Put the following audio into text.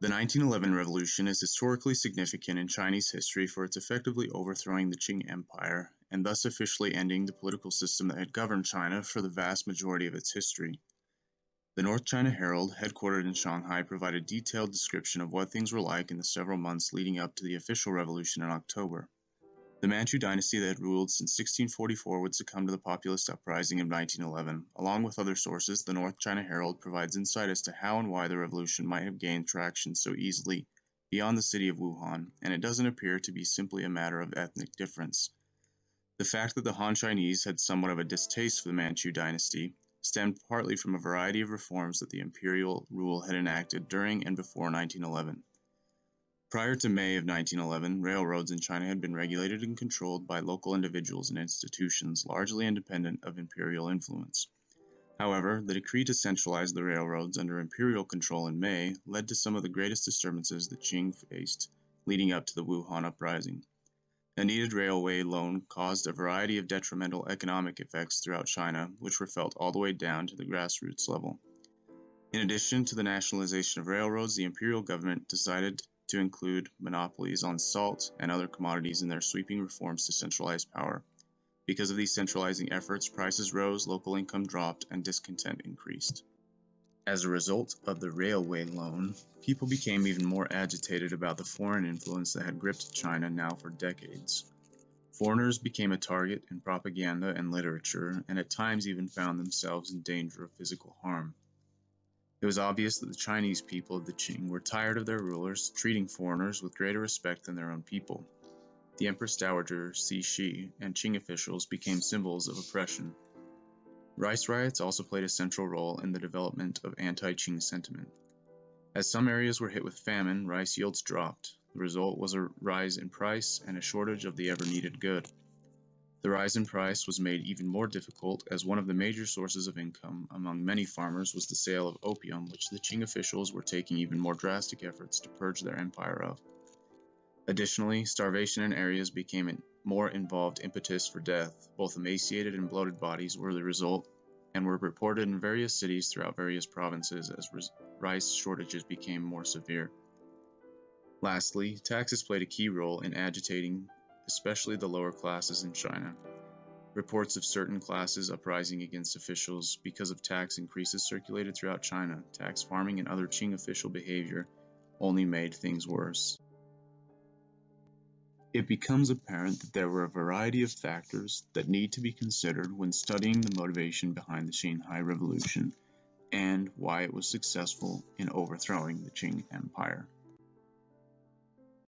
The 1911 revolution is historically significant in Chinese history for its effectively overthrowing the Qing Empire and thus officially ending the political system that had governed China for the vast majority of its history. The North China Herald, headquartered in Shanghai, provided a detailed description of what things were like in the several months leading up to the official revolution in October. The Manchu dynasty that had ruled since 1644 would succumb to the populist uprising of 1911. Along with other sources, the North China Herald provides insight as to how and why the revolution might have gained traction so easily beyond the city of Wuhan, and it doesn't appear to be simply a matter of ethnic difference. The fact that the Han Chinese had somewhat of a distaste for the Manchu dynasty stemmed partly from a variety of reforms that the imperial rule had enacted during and before 1911. Prior to May of 1911, railroads in China had been regulated and controlled by local individuals and institutions, largely independent of imperial influence. However, the decree to centralize the railroads under imperial control in May led to some of the greatest disturbances the Qing faced leading up to the Wuhan uprising. A needed railway loan caused a variety of detrimental economic effects throughout China, which were felt all the way down to the grassroots level. In addition to the nationalization of railroads, the imperial government decided to include monopolies on salt and other commodities in their sweeping reforms to centralize power. Because of these centralizing efforts, prices rose, local income dropped, and discontent increased. As a result of the railway loan, people became even more agitated about the foreign influence that had gripped China now for decades. Foreigners became a target in propaganda and literature, and at times even found themselves in danger of physical harm. It was obvious that the Chinese people of the Qing were tired of their rulers treating foreigners with greater respect than their own people. The Empress Dowager Cixi and Qing officials became symbols of oppression. Rice riots also played a central role in the development of anti-Qing sentiment. As some areas were hit with famine, rice yields dropped. The result was a rise in price and a shortage of the ever-needed good. The rise in price was made even more difficult as one of the major sources of income among many farmers was the sale of opium, which the Qing officials were taking even more drastic efforts to purge their empire of. Additionally, starvation in areas became a more involved impetus for death. Both emaciated and bloated bodies were the result and were reported in various cities throughout various provinces as rice shortages became more severe. Lastly, taxes played a key role in agitating especially the lower classes in China. Reports of certain classes uprising against officials because of tax increases circulated throughout China. Tax farming and other Qing official behavior only made things worse. It becomes apparent that there were a variety of factors that need to be considered when studying the motivation behind the Xinhai Revolution and why it was successful in overthrowing the Qing Empire.